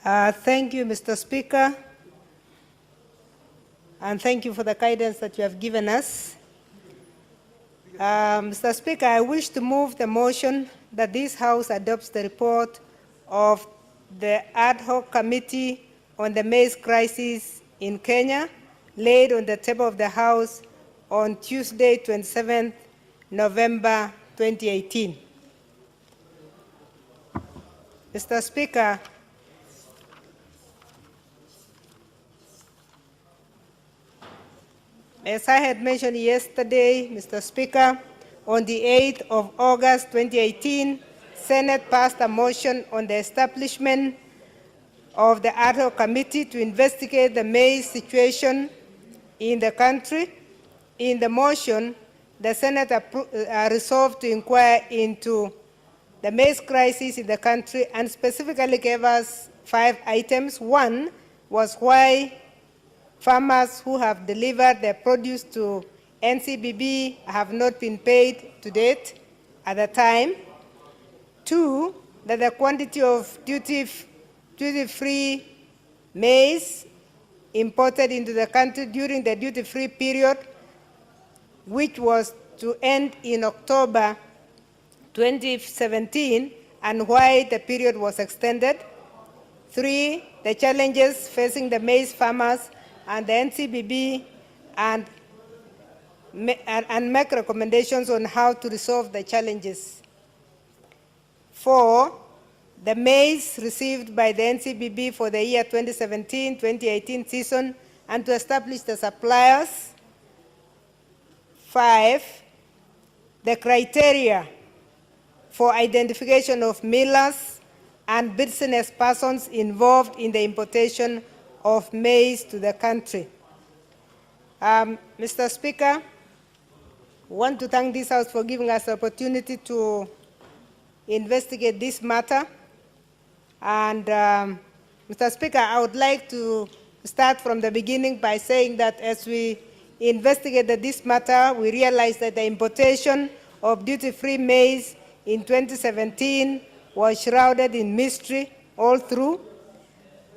Thank you, Mr. Speaker, and thank you for the guidance that you have given us. Mr. Speaker, I wish to move the motion that this House adopts the report of the Ad Hoc Committee on the Maize Crisis in Kenya, laid on the table of the House on Tuesday, 27th November 2018. Mr. Speaker, as I had mentioned yesterday, Mr. Speaker, on the 8th of August 2018, Senate passed a motion on the establishment of the Ad Hoc Committee to investigate the maize situation in the country. In the motion, the Senate resolved to inquire into the maize crisis in the country and specifically gave us 5 items. One was why farmers who have delivered their produce to NCBB have not been paid to date at the time. 2, that the quantity of duty-free maize imported into the country during the duty-free period, which was to end in October 2017, and why the period was extended. 3, the challenges facing the maize farmers and the NCBB, and make recommendations on how to resolve the challenges. 4, the maize received by the NCBB for the year 2017-2018 season and to establish the suppliers. 5, the criteria for identification of millers and business persons involved in the importation of maize to the country. Mr. Speaker, I want to thank this House for giving us the opportunity to investigate this matter. And Mr. Speaker, I would like to start from the beginning by saying that as we investigated this matter, we realized that the importation of duty-free maize in 2017 was shrouded in mystery all through,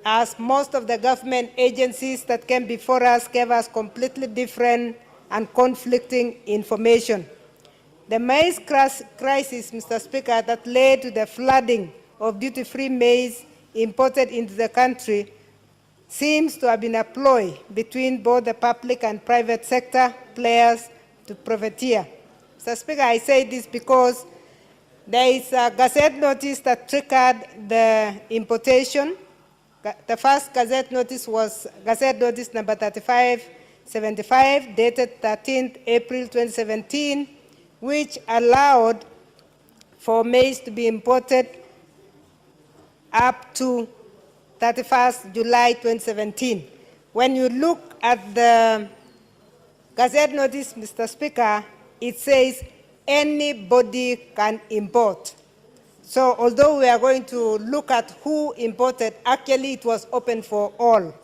as most of the government agencies that came before us gave us completely different and conflicting information. The maize crisis, Mr. Speaker, that led to the flooding of duty-free maize imported into the country seems to have been a ploy between both the public and private sector players to profiteer. Mr. Speaker, I say this because there is a Gazette notice that triggered the importation. The first Gazette notice was Gazette notice number 3575, dated 13th April 2017, which allowed for maize to be imported up to 31st July 2017. When you look at the Gazette notice, Mr. Speaker, it says anybody can import. So although we are going to look at who imported, actually it was open for all,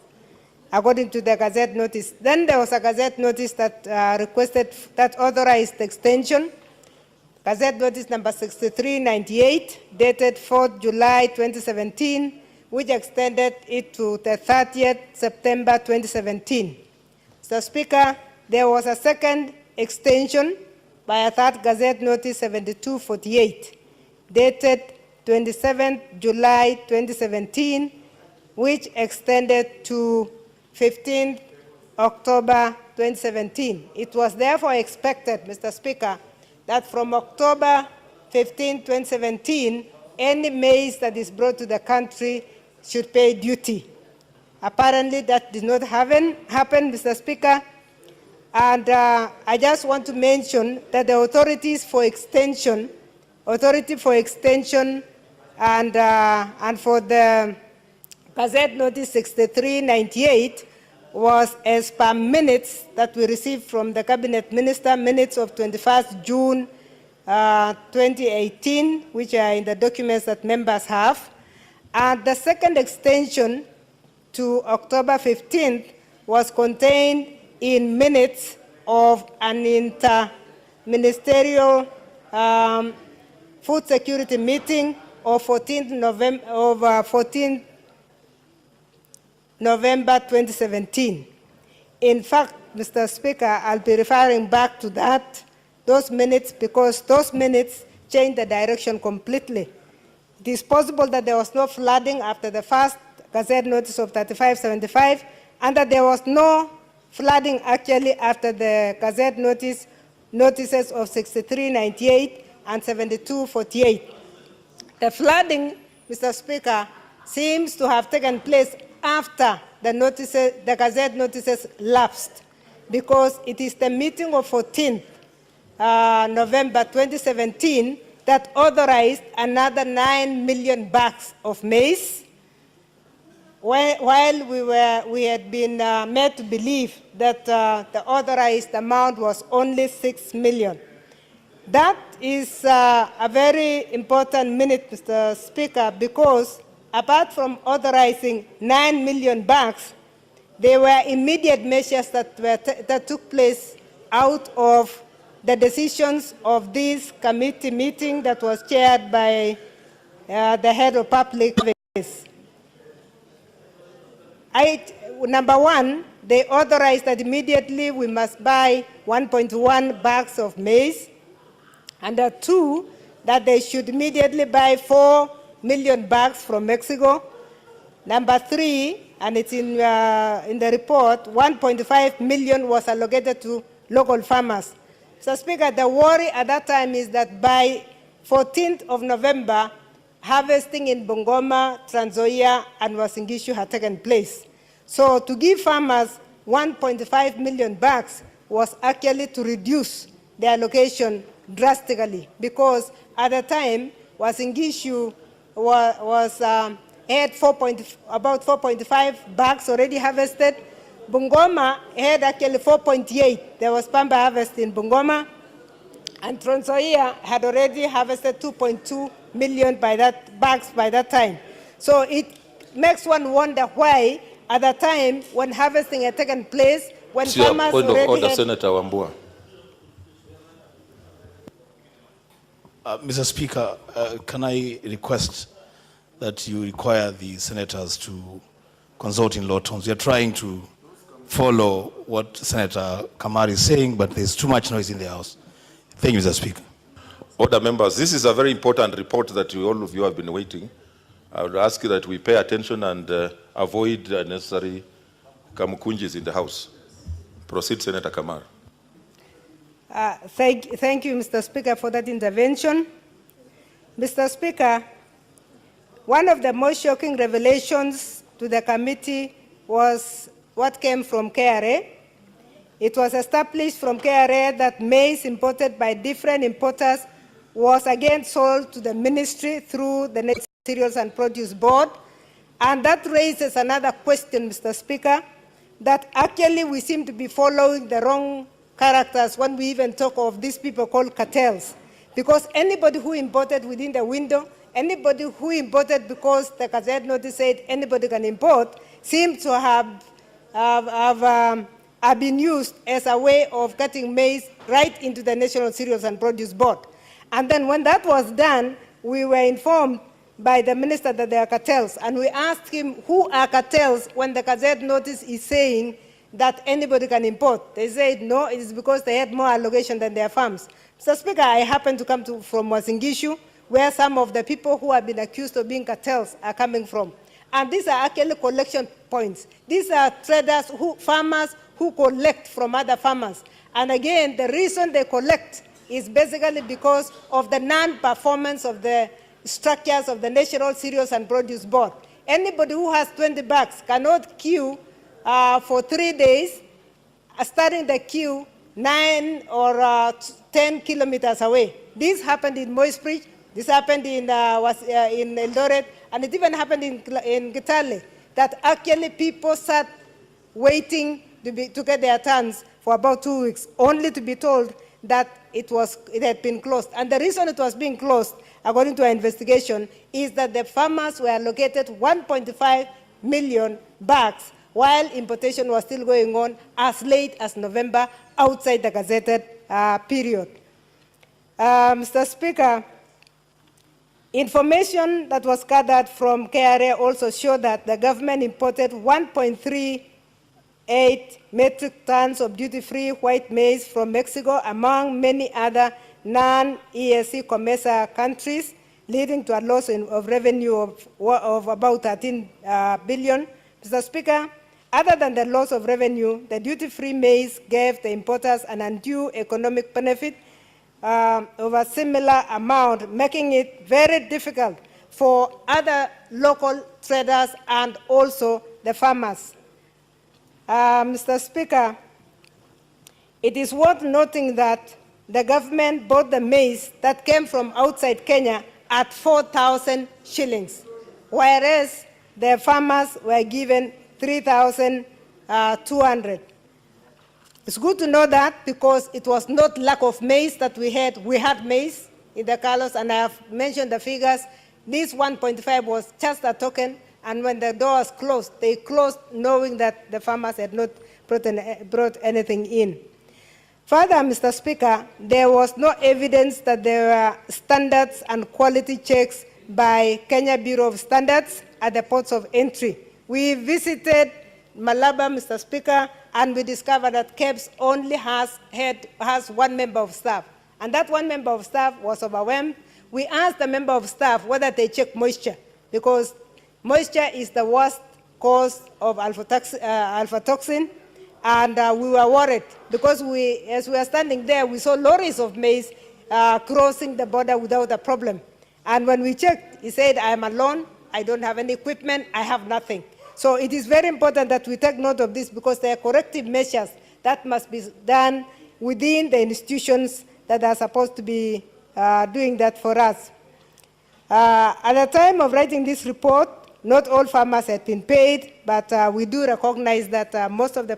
according to the Gazette notice. Then there was a Gazette notice that that authorized extension, Gazette notice number 6398, dated 4th July 2017, which extended it to the 30th September 2017. Mr. Speaker, there was a second extension by a third Gazette notice 7248, dated 27th July 2017, which extended to 15th October 2017. It was therefore expected, Mr. Speaker, that from October 15, 2017, any maize that is brought to the country should pay duty. Apparently that did not happen, Mr. Speaker. And I just want to mention that the Authority for Extension and for the Gazette Notice 6398 was as per minutes that we received from the Cabinet Minister, minutes of 21st June 2018, which are in the documents that members have. And the second extension to October 15th was contained in minutes of an interministerial food security meeting of 14th November 2017. In fact, Mr. Speaker, I'll be referring back to those minutes, because those minutes changed the direction completely. It is possible that there was no flooding after the first Gazette notice of 3575, and that there was no flooding actually after the Gazette notices of 6398 and 7248. The flooding, Mr. Speaker, seems to have taken place after the Gazette notices lapsed, because it is the meeting of 14th November 2017 that authorized another 9 million bags of maize, while we had been made to believe that the authorized amount was only 6 million. That is a very important minute, Mr. Speaker, because apart from authorizing 9 million bags, there were immediate measures that took place out of the decisions of this committee meeting that was chaired by the head of public affairs. Number one, they authorized that immediately we must buy 1.1 bags of maize. And two, that they should immediately buy 4 million bags from Mexico. Number three, and it's in the report, 1.5 million was allocated to local farmers. So, Speaker, the worry at that time is that by 14th of November, harvesting in Bungoma, Trans Nzoia, and Uasin Gishu had taken place. So to give farmers 1.5 million bags was actually to reduce the allocation drastically, because at the time, Uasin Gishu had about 4.5 bags already harvested. Bungoma had actually 4.8. There was pamba harvest in Bungoma, and Trans Nzoia had already harvested 2.2 million bags by that time. So it makes one wonder why, at the time when harvesting had taken place, when farmers point already of order, had... Senator Wambua. Mr. Speaker, can I request that you require the senators to consult in low tones? We are trying to follow what Senator Kamar is saying, but there's too much noise in the House. Thank you, Mr. Speaker. Order, members, this is a very important report that all of you have been waiting. I would ask you that we pay attention and avoid unnecessary kamukunjis in the House. Proceed, Senator Kamar. Thank you, Mr. Speaker, for that intervention. Mr. Speaker, one of the most shocking revelations to the committee was what came from KRA. It was established from KRA that maize imported by different importers was again sold to the ministry through the National Cereals and Produce Board. And that raises another question, Mr. Speaker, that actually we seem to be following the wrong characters when we even talk of these people called cartels. Because anybody who imported within the window, anybody who imported because the Gazette notice said anybody can import, seems to have been used as a way of getting maize right into the National Cereals and Produce Board. And then when that was done, we were informed by the minister that there are cartels. And we asked him, who are cartels when the Gazette notice is saying that anybody can import? They said, no, it is because they had more allocation than their farms. Mr. Speaker, I happen to come from Uasin Gishu, where some of the people who have been accused of being cartels are coming from. And these are actually collection points. These are traders, farmers who collect from other farmers. And again, the reason they collect is basically because of the non-performance of the structures of the National Cereals and Produce Board. Anybody who has 20 bags cannot queue for 3 days, starting the queue 9 or 10 kilometers away. This happened in Maize Crissis, this happened in Eldoret, and it even happened in Gitale, that actually people sat waiting to get their turns for about 2 weeks, only to be told that it had been closed. And the reason it was being closed, according to our investigation, is that the farmers were allocated 1.5 million bags while importation was still going on as late as November outside the gazetted period. Mr. Speaker, Information that was gathered from KRA also showed that the government imported 1.38 metric tons of duty-free white maize from Mexico, among many other non-EAC COMESA countries, leading to a loss of revenue of about 13 billion. Mr. Speaker, other than the loss of revenue, the duty-free maize gave the importers an undue economic benefit of a similar amount, making it very difficult for other local traders and also the farmers. Mr. Speaker, it is worth noting that the government bought the maize that came from outside Kenya at 4,000 shillings, whereas the farmers were given 3,200. It's good to know that, because it was not lack of maize that we had. We had maize in the Carlos, and I have mentioned the figures. This 1.5 was just a token, and when the doors closed, they closed knowing that the farmers had not brought anything in. Further, Mr. Speaker, there was no evidence that there were standards and quality checks by Kenya Bureau of Standards at the ports of entry. We visited Malaba, Mr. Speaker, and we discovered that KEBS only has one member of staff, and that one member of staff was overwhelmed. We asked the member of staff whether they check moisture, because moisture is the worst cause of alpha-toxin, and we were worried, because as we were standing there, we saw lorries of maize crossing the border without a problem. And when we checked, he said, I am alone, I don't have any equipment, I have nothing. So it is very important that we take note of this, because there are corrective measures that must be done within the institutions that are supposed to be doing that for us. At the time of writing this report, not all farmers had been paid, but we do recognize that most of the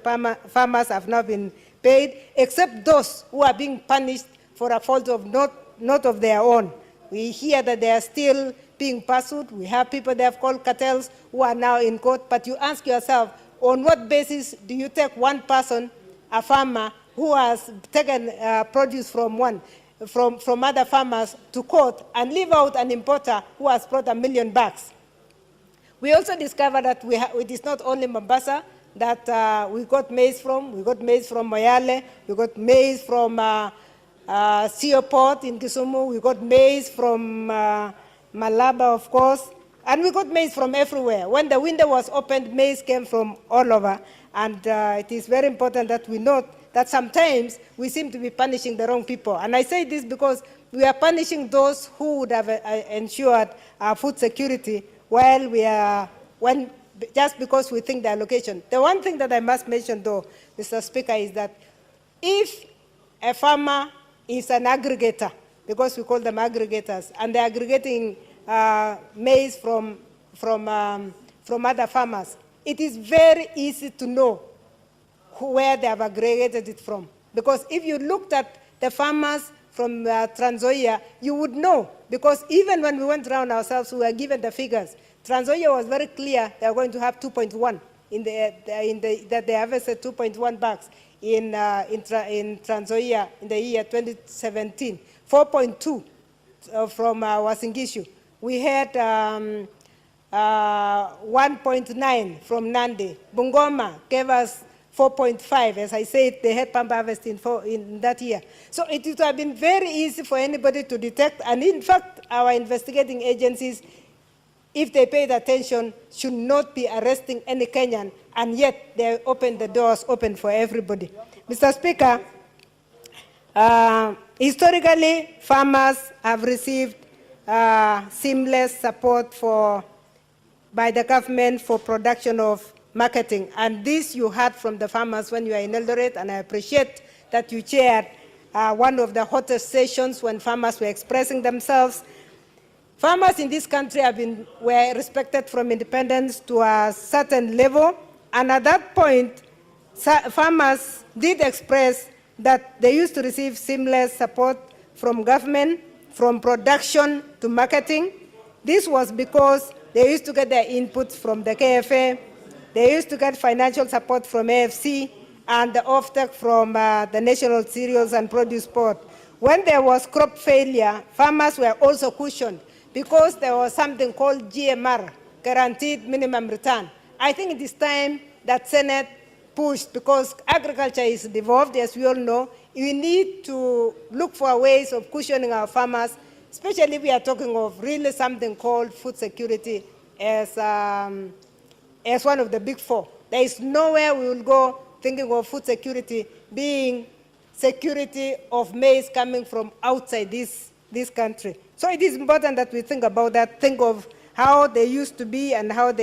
farmers have not been paid, except those who are being punished for a fault of not of their own. We hear that they are still being pursued. We have people they have called cartels who are now in court. But you ask yourself, on what basis do you take one person, a farmer, who has taken produce from other farmers to court, and leave out an importer who has brought 1 million bags? We also discovered that it is not only Mombasa that we got maize from. We got maize from Moyale. We got maize from Sio Port in Kisumu. We got maize from Malaba, of course, and we got maize from everywhere. When the window was opened, maize came from all over, and it is very important that we note that sometimes we seem to be punishing the wrong people. And I say this because we are punishing those who would have ensured our food security, while just because we think the allocation. The one thing that I must mention, though, Mr. Speaker, is that if a farmer is an aggregator, because we call them aggregators, and they're aggregating maize from other farmers, it is very easy to know where they have aggregated it from. Because if you looked at the farmers from Trans Nzoia, you would know, because even when we went around ourselves, we were given the figures. Trans Nzoia was very clear they are going to have 2.1, that they harvested 2.1 bags in Trans Nzoia in the year 2017. 4.2 from Uasin Gishu. We had 1.9 from Nandi. Bungoma gave us 4.5. As I said, they had pamba harvest in that year. So it would have been very easy for anybody to detect. And in fact, our investigating agencies, if they paid attention, should not be arresting any Kenyan, and yet they open the doors open for everybody. Mr. Speaker, historically, farmers have received seamless support by the government for production of marketing. And this you heard from the farmers when you were in Eldoret, and I appreciate that you chaired one of the hottest sessions when farmers were expressing themselves. Farmers in this country were respected from independence to a certain level, and at that point, farmers did express that they used to receive seamless support from government, from production to marketing. This was because they used to get their inputs from the KFA, they used to get financial support from AFC, and the offtake from the National Cereals and Produce Board. When there was crop failure, farmers were also cushioned because there was something called GMR, Guaranteed Minimum Return. I think it is time that Senate pushed, because agriculture is devolved, as we all know. We need to look for ways of cushioning our farmers, especially if we are talking of really something called food security as one of the big four. There is nowhere we will go thinking of food security being security of maize coming from outside this country. So it is important that we think about that, think of how they used to be and how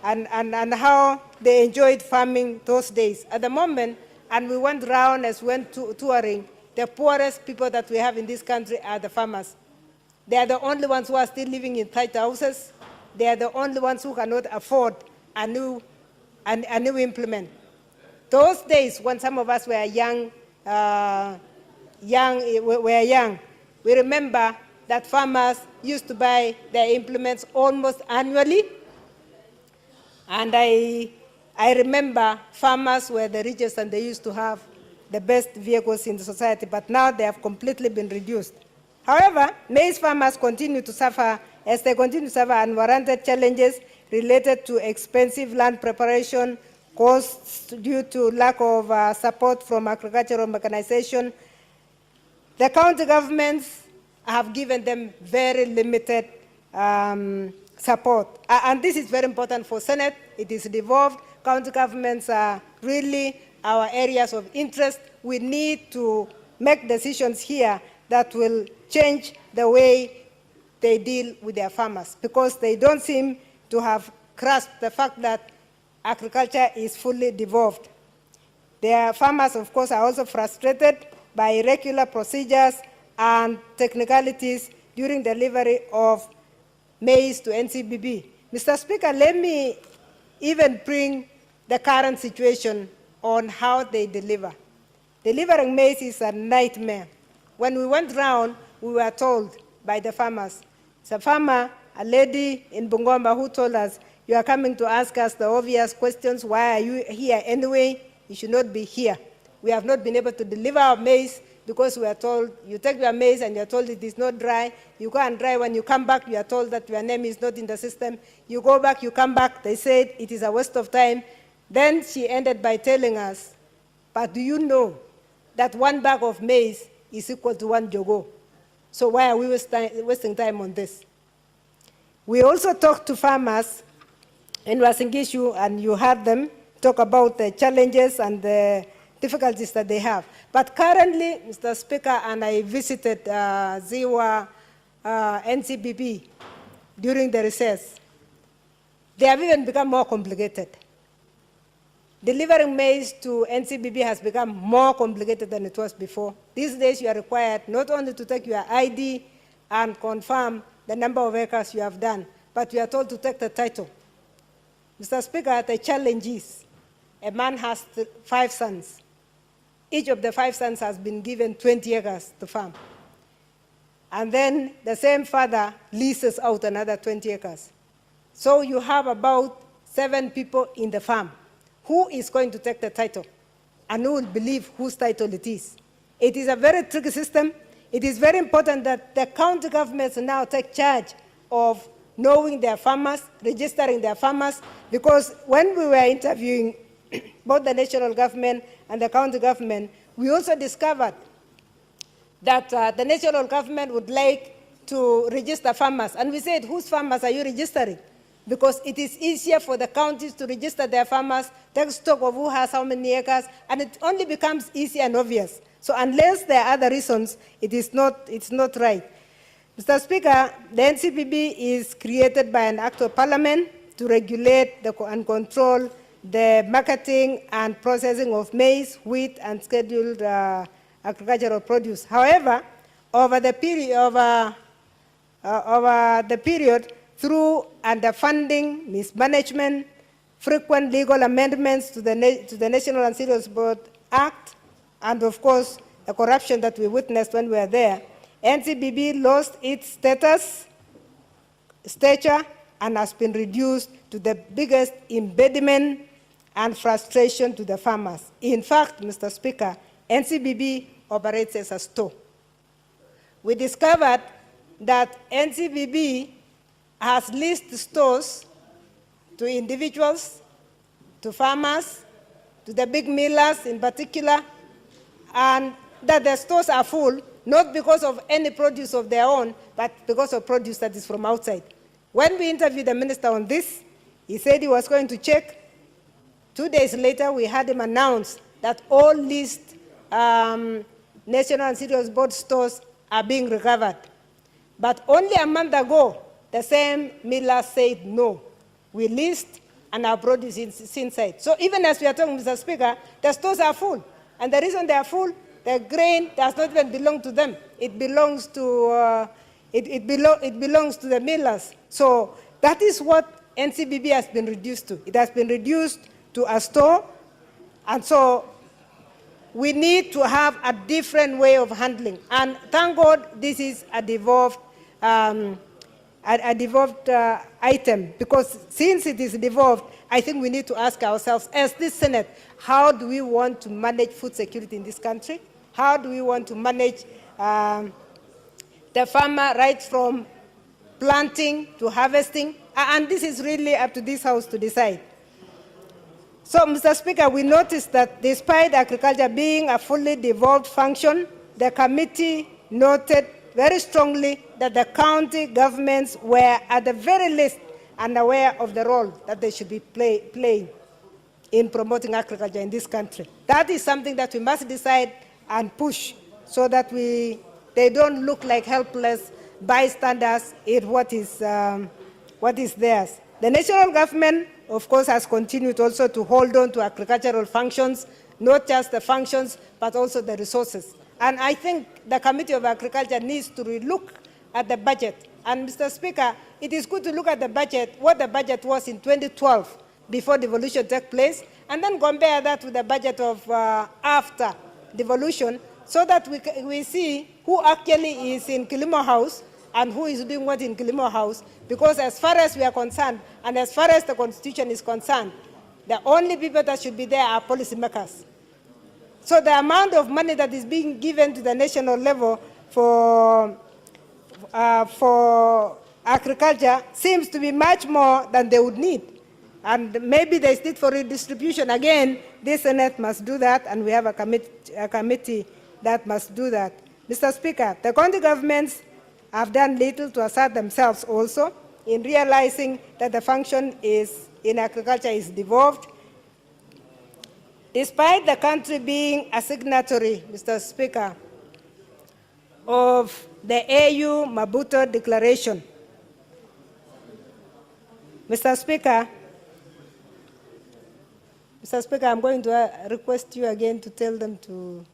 and how they enjoyed farming those days. At the moment, and we went around as we went touring, the poorest people that we have in this country are the farmers. They are the only ones who are still living in tight houses. They are the only ones who cannot afford a new implement. Those days when some of us were young, we remember that farmers used to buy their implements almost annually. And I remember farmers were the richest and they used to have the best vehicles in the society, but now they have completely been reduced. However, maize farmers continue to suffer as they continue to suffer unwarranted challenges related to expensive land preparation, costs due to lack of support from agricultural mechanization. The county governments have given them very limited support. And this is very important for Senate. It is devolved. County governments are really our areas of interest. We need to make decisions here that will change the way they deal with their farmers, because they don't seem to have grasped the fact that agriculture is fully devolved. Their farmers, of course, are also frustrated by irregular procedures and technicalities during delivery of maize to NCBB. Mr. Speaker, let me even bring the current situation on how they deliver. Delivering maize is a nightmare. When we went round, we were told by the farmers. It's a farmer, a lady in Bungoma, who told us, "You are coming to ask us the obvious questions. Why are you here anyway? You should not be here. We have not been able to deliver our maize because we are told, you take your maize and you are told it is not dry. You go and dry. When you come back, you are told that your name is not in the system. You go back, you come back. They said it is a waste of time." Then she ended by telling us, "But do you know that one bag of maize is equal to one jogo? So why are we wasting time on this?" We also talked to farmers in Uasin Gishu, and you heard them talk about the challenges and the difficulties that they have. But currently, Mr. Speaker, and I visited Ziwa NCBB during the recess, they have even become more complicated. Delivering maize to NCBB has become more complicated than it was before. These days, you are required not only to take your ID and confirm the number of acres you have done, but you are told to take the title. Mr. Speaker, the challenge is a man has 5 sons. Each of the 5 sons has been given 20 acres to farm. And then the same father leases out another 20 acres. So you have about 7 people in the farm. Who is going to take the title? And who will believe whose title it is? It is a very tricky system. It is very important that the county governments now take charge of knowing their farmers, registering their farmers, because when we were interviewing both the national government and the county government, we also discovered that the national government would like to register farmers. And we said, whose farmers are you registering? Because it is easier for the counties to register their farmers, take stock of who has how many acres, and it only becomes easy and obvious. So unless there are other reasons, it's not right. Mr. Speaker, the NCBB is created by an act of parliament to regulate and control the marketing and processing of maize, wheat, and scheduled agricultural produce. However, over the period, through underfunding, mismanagement, frequent legal amendments to the National and Cereals Board Act, and of course, the corruption that we witnessed when we were there, NCBB lost its stature, and has been reduced to the biggest impediment and frustration to the farmers. In fact, Mr. Speaker, NCBB operates as a store. We discovered that NCBB has leased stores to individuals, to farmers, to the big millers in particular, and that the stores are full, not because of any produce of their own, but because of produce that is from outside. When we interviewed the minister on this, he said he was going to check. 2 days later, we had him announce that all leased National and Cereals Board stores are being recovered. But only a month ago, the same miller said, no, we leased and our produce is inside. So even as we are talking, Mr. Speaker, the stores are full. And the reason they are full, the grain does not even belong to them. It belongs to, it belongs to the millers. So that is what NCBB has been reduced to. It has been reduced to a store. And so we need to have a different way of handling. And thank God this is a devolved item, because since it is devolved, I think we need to ask ourselves, as this Senate, how do we want to manage food security in this country? How do we want to manage the farmer right from planting to harvesting? And this is really up to this House to decide. So, Mr. Speaker, we noticed that despite agriculture being a fully devolved function, the committee noted very strongly that the county governments were at the very least unaware of the role that they should be playing in promoting agriculture in this country. That is something that we must decide and push so that they don't look like helpless bystanders in what is theirs. The national government, of course, has continued also to hold on to agricultural functions, not just the functions, but also the resources. And I think the Committee of Agriculture needs to relook at the budget. And Mr. Speaker, it is good to look at the budget, what the budget was in 2012, before devolution took place, and then compare that with the budget of after devolution, so that we see who actually is in Kilimo House and who is doing what in Kilimo House. Because as far as we are concerned, and as far as the Constitution is concerned, the only people that should be there are policymakers. So the amount of money that is being given to the national level for agriculture seems to be much more than they would need. And maybe there is need for redistribution. Again, this Senate must do that, and we have a committee that must do that. Mr. Speaker, the county governments have done little to assert themselves also in realizing that the function in agriculture is devolved. Despite the country being a signatory, Mr. Speaker, of the AU Maputo Declaration, Mr. Speaker, I'm going to request you again to tell them to,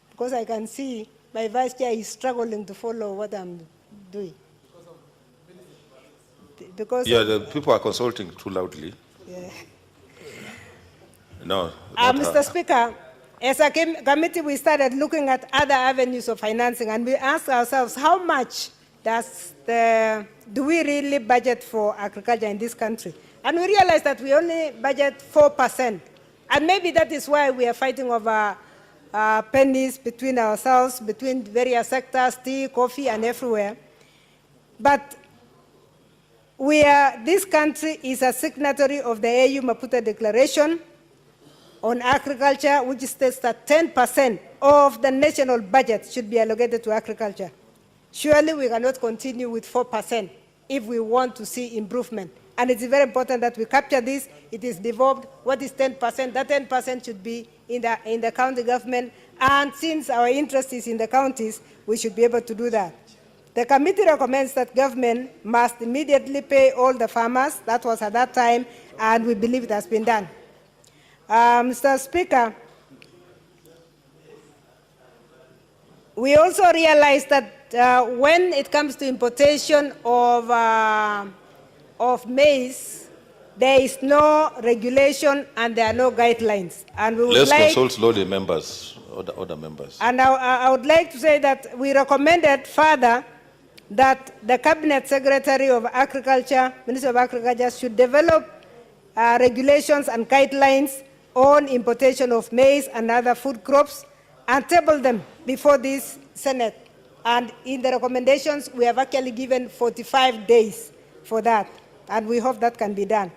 because I can see my vice chair is struggling to follow what I'm doing. Because the people are consulting too loudly. Yeah. No. Mr. Speaker, as a committee, we started looking at other avenues of financing, and we asked ourselves, how much do we really budget for agriculture in this country? And we realized that we only budget 4%. And maybe that is why we are fighting over pennies between ourselves, between various sectors, tea, coffee, and everywhere. But this country is a signatory of the AU Maputo Declaration on agriculture, which states that 10% of the national budget should be allocated to agriculture. Surely we cannot continue with 4% if we want to see improvement. And it's very important that we capture this. It is devolved. What is 10%? That 10% should be in the county government. And since our interest is in the counties, we should be able to do that. The committee recommends that government must immediately pay all the farmers. That was at that time, and we believe it has been done. Mr. Speaker, we also realize that when it comes to importation of maize, there is no regulation and there are no guidelines. And we would consult slowly, members, other members. And I would like to say that we recommended further that the Cabinet Secretary of Agriculture, Minister of Agriculture, should develop regulations and guidelines on importation of maize and other food crops and table them before this Senate And in the recommendations, we have actually given 45 days for that, and we hope that can be done.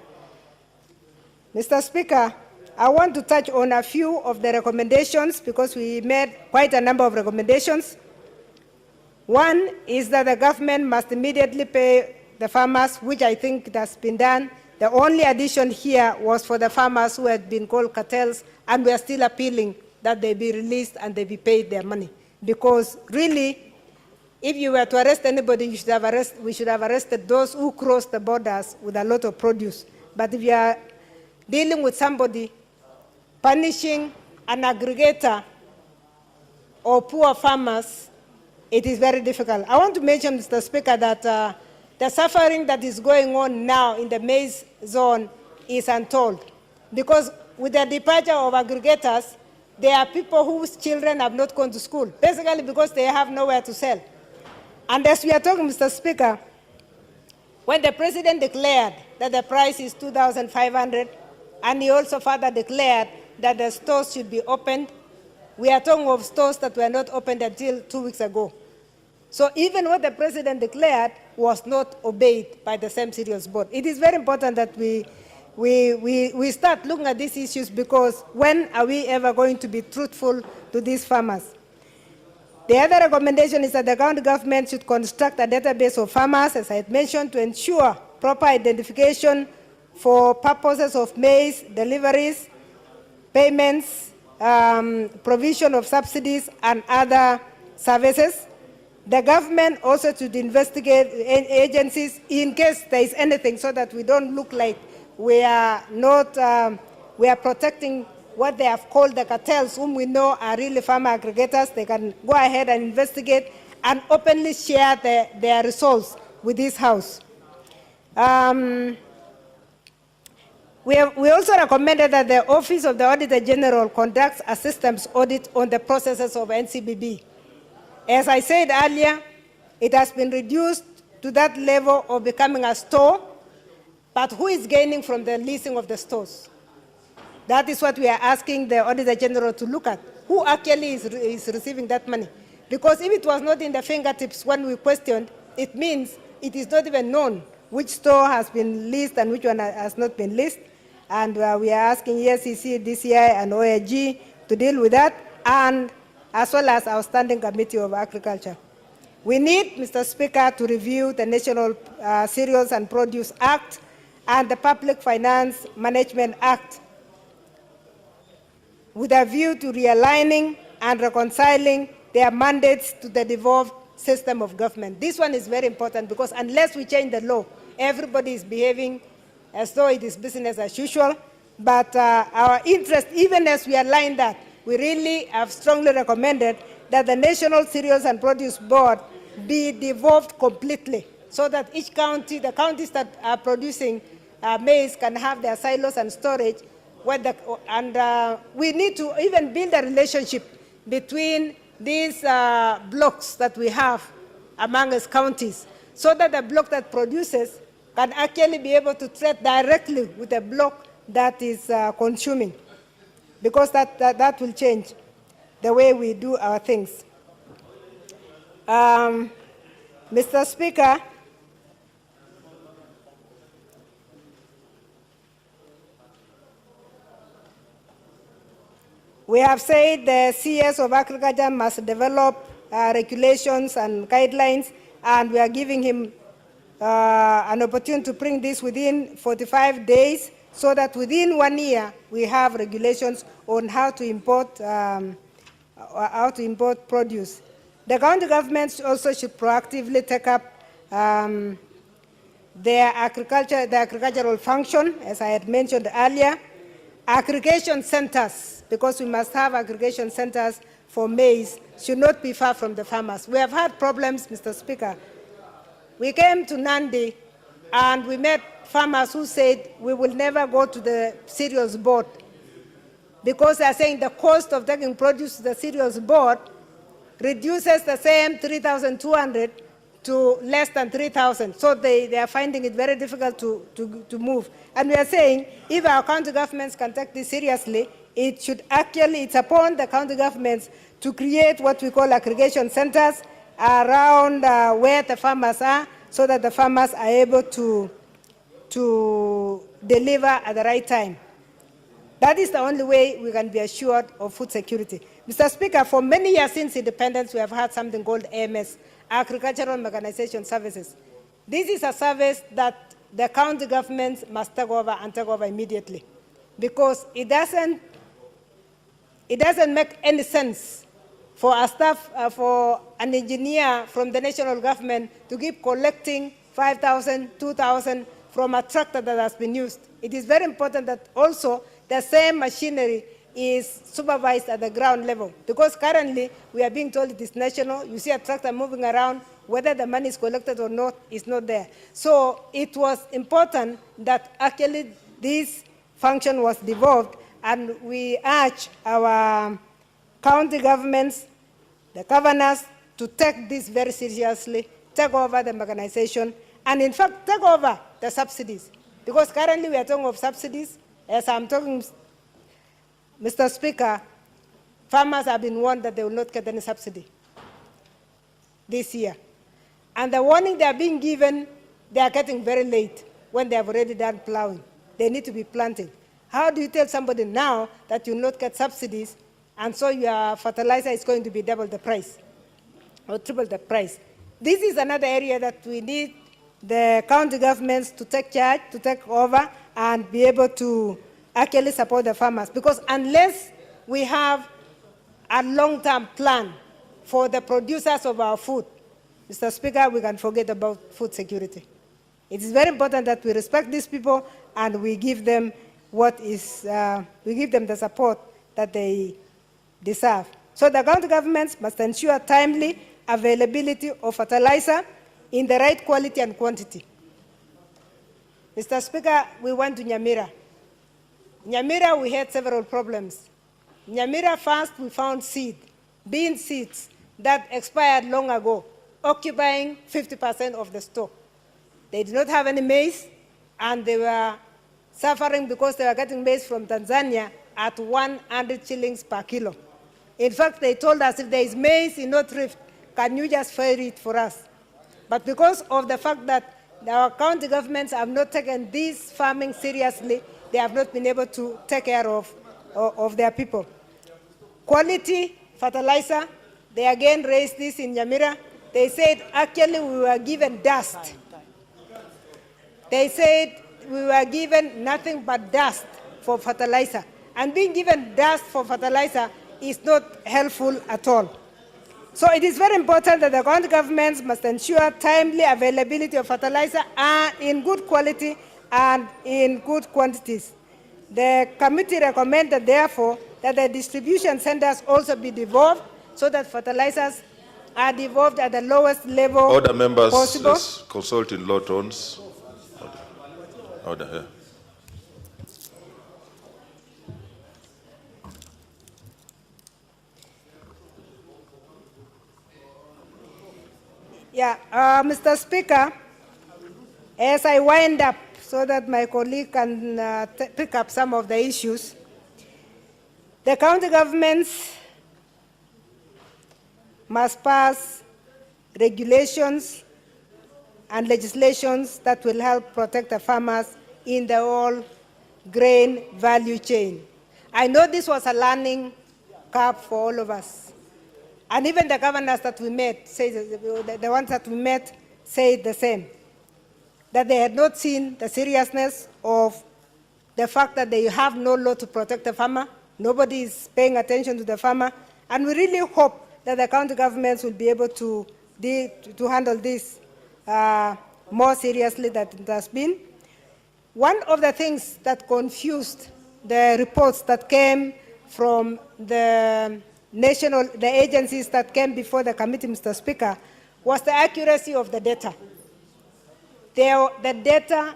Mr. Speaker, I want to touch on a few of the recommendations because we made quite a number of recommendations. One is that the government must immediately pay the farmers, which I think has been done. The only addition here was for the farmers who had been called cartels, and we are still appealing that they be released and they be paid their money. Because really, if you were to arrest anybody, we should have arrested those who crossed the borders with a lot of produce. But if you are dealing with somebody punishing an aggregator or poor farmers, it is very difficult. I want to mention, Mr. Speaker, that the suffering that is going on now in the maize zone is untold. Because with the departure of aggregators, there are people whose children have not gone to school, basically because they have nowhere to sell. And as we are talking, Mr. Speaker, when the president declared that the price is 2,500, and he also further declared that the stores should be opened, we are talking of stores that were not opened until 2 weeks ago. So even what the president declared was not obeyed by the same cereals board. It is very important that we start looking at these issues, because when are we ever going to be truthful to these farmers? The other recommendation is that the county government should construct a database of farmers, as I had mentioned, to ensure proper identification for purposes of maize deliveries, payments, provision of subsidies, and other services. The government also should investigate agencies in case there is anything, so that we don't look like we are protecting what they have called the cartels, whom we know are really farmer aggregators. They can go ahead and investigate and openly share their results with this House. We also recommended that the Office of the Auditor General conducts a systems audit on the processes of NCBB. As I said earlier, it has been reduced to that level of becoming a store, but who is gaining from the leasing of the stores? That is what we are asking the Auditor General to look at. Who actually is receiving that money? Because if it was not in the fingertips when we questioned, it means it is not even known which store has been leased and which one has not been leased. And we are asking ESCC, DCI, and OAG to deal with that, and as well as our Standing Committee of Agriculture. We need, Mr. Speaker, to review the National Cereals and Produce Act and the Public Finance Management Act with a view to realigning and reconciling their mandates to the devolved system of government. This one is very important, because unless we change the law, everybody is behaving as though it is business as usual. But our interest, even as we align that, we really have strongly recommended that the National Cereals and Produce Board be devolved completely, so that each county, the counties that are producing maize, can have their silos and storage. We need to even build a relationship between these blocks that we have among us counties, so that the block that produces can actually be able to trade directly with the block that is consuming, because that will change the way we do our things. Mr. Speaker, we have said the CS of Agriculture must develop regulations and guidelines, and we are giving him an opportunity to bring this within 45 days, so that within 1 year we have regulations on how to import produce. The county governments also should proactively take up the agricultural function, as I had mentioned earlier. Aggregation centers, because we must have aggregation centers for maize, should not be far from the farmers. We have had problems, Mr. Speaker. We came to Nandi and we met farmers who said we will never go to the cereals board, because they are saying the cost of taking produce to the cereals board reduces the same 3,200 to less than 3,000. So they are finding it very difficult to move. And we are saying if our county governments can take this seriously, it's upon the county governments to create what we call aggregation centers around where the farmers are, so that the farmers are able to deliver at the right time. That is the only way we can be assured of food security. Mr. Speaker, for many years since independence, we have had something called AMS, Agricultural Mechanization Services. This is a service that the county governments must take over and take over immediately, because it doesn't make any sense for a staff, for an engineer from the national government to keep collecting 5,000, 2,000 from a tractor that has been used. It is very important that also the same machinery is supervised at the ground level, because currently we are being told it is national. You see a tractor moving around, whether the money is collected or not is not there. So it was important that actually this function was devolved, and we urge our county governments, the governors, to take this very seriously, take over the mechanization, and in fact take over the subsidies. Because currently we are talking of subsidies. As I'm talking, Mr. Speaker, farmers have been warned that they will not get any subsidy this year. And the warning they are being given, they are getting very late when they have already done plowing. They need to be planting. How do you tell somebody now that you will not get subsidies, and so your fertilizer is going to be double the price or triple the price? This is another area that we need the county governments to take charge, to take over, and be able to actually support the farmers. Because unless we have a long-term plan for the producers of our food, Mr. Speaker, we can forget about food security. It is very important that we respect these people and we give them we give them the support that they deserve. So the county governments must ensure timely availability of fertilizer in the right quality and quantity. Mr. Speaker, we went to Nyamira. Nyamira, we had several problems. Nyamira, first we found bean seeds that expired long ago, occupying 50% of the stock. They did not have any maize, and they were suffering because they were getting maize from Tanzania at 100 shillings per kilo. In fact, they told us, if there is maize in North Rift, can you just ferry it for us? But because of the fact that our county governments have not taken this farming seriously, they have not been able to take care of their people. Quality fertilizer, they again raised this in Nyamira. They said, actually, we were given dust. They said we were given nothing but dust for fertilizer. And being given dust for fertilizer is not helpful at all. So it is very important that the county governments must ensure timely availability of fertilizer in good quality and in good quantities. The committee recommended, therefore, that the distribution centers also be devolved so that fertilizers are devolved at the lowest level Order, members, possible. let's consult in low tones. Order, yeah. Yeah, Mr. Speaker, as I wind up so that my colleague can pick up some of the issues, the county governments must pass regulations and legislations that will help protect the farmers in the whole grain value chain. I know this was a learning curve for all of us. And even the governors that we met, the ones that we met, said the same, that they had not seen the seriousness of the fact that they have no law to protect the farmer. Nobody is paying attention to the farmer. And we really hope that the county governments will be able to handle this more seriously than it has been. One of the things that confused the reports that came from the agencies that came before the committee, Mr. Speaker, was the accuracy of the data. The data,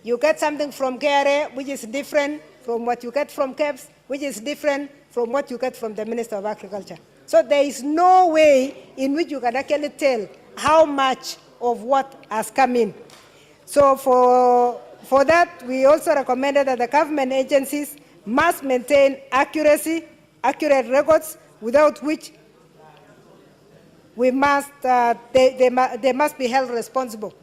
you get something from KRA, which is different from what you get from KEBS, which is different from what you get from the Minister of Agriculture. So there is no way in which you can actually tell how much of what has come in. So for that, we also recommended that the government agencies must maintain accurate records, without which we must, they must be held responsible,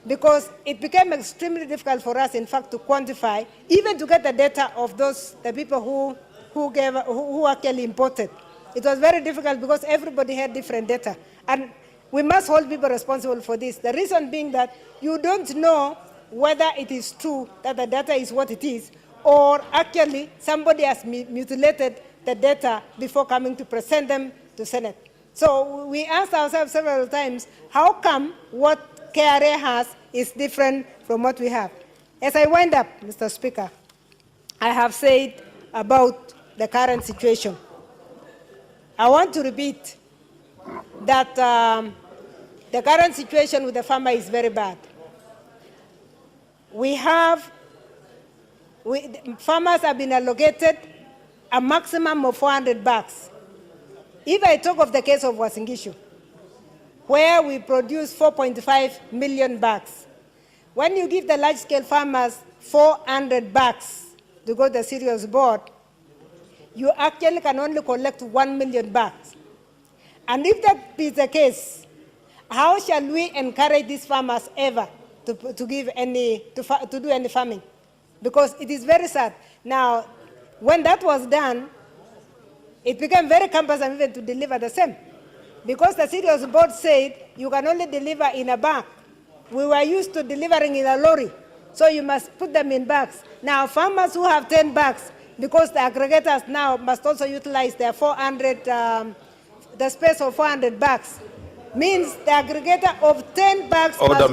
because it became extremely difficult for us, in fact, to quantify, even to get the data of the people who actually imported. It was very difficult because everybody had different data. And we must hold people responsible for this. The reason being that you don't know whether it is true that the data is what it is, or actually somebody has mutilated the data before coming to present them to Senate. So we asked ourselves several times, how come what KRA has is different from what we have? As I wind up, Mr. Speaker, I have said about the current situation. I want to repeat that the current situation with the farmer is very bad. Farmers have been allocated a maximum of 400 bags. If I talk of the case of Uasin Gishu, where we produce 4.5 million bags, when you give the large-scale farmers 400 bags to go to the cereals board, you actually can only collect 1 million bags. And if that is the case, how shall we encourage these farmers ever to do any farming? Because it is very sad. Now, when that was done, it became very cumbersome even to deliver the same. Because the cereals board said you can only deliver in a bag. We were used to delivering in a lorry, so you must put them in bags. Now, farmers who have 10 bags, because the aggregators now must also utilize their 400, the space of 400 bags, means the aggregator of 10 bags Order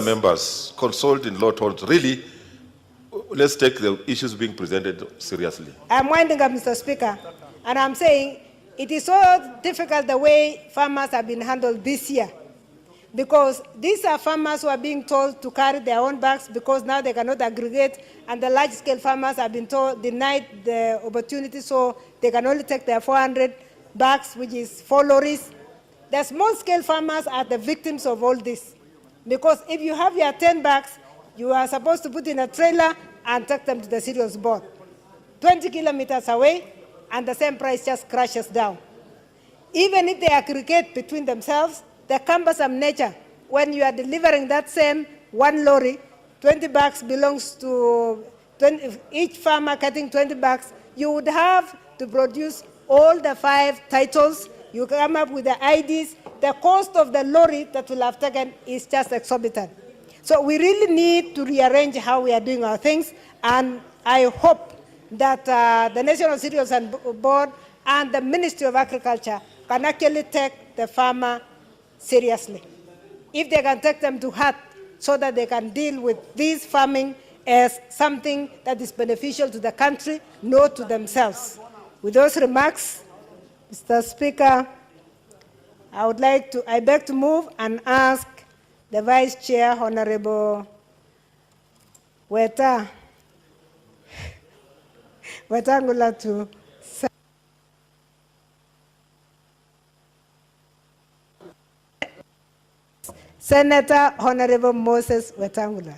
members, consult in law tones. Really, let's take the issues being presented seriously. I'm winding up, Mr. Speaker, and I'm saying it is so difficult the way farmers have been handled this year, because these are farmers who are being told to carry their own bags because now they cannot aggregate, and the large-scale farmers have been denied the opportunity, so they can only take their 400 bags, which is 4 lorries. The small-scale farmers are the victims of all this, because if you have your 10 bags, you are supposed to put in a trailer and take them to the cereals board. 20 kilometers away, and the same price just crashes down. Even if they aggregate between themselves, the cumbersome nature, when you are delivering that same 1 lorry, 20 bags belongs to each farmer getting 20 bags, you would have to produce all the 5 titles, you come up with the IDs, the cost of the lorry that will have taken is just exorbitant. So we really need to rearrange how we are doing our things, and I hope that the National Cereals Board and the Ministry of Agriculture can actually take the farmer seriously. If they can take them to heart so that they can deal with this farming as something that is beneficial to the country, not to themselves. With those remarks, Mr. Speaker, I beg to move and ask the Vice Chair, Honorable Wetangula, to Senator Honorable Moses Wetangula.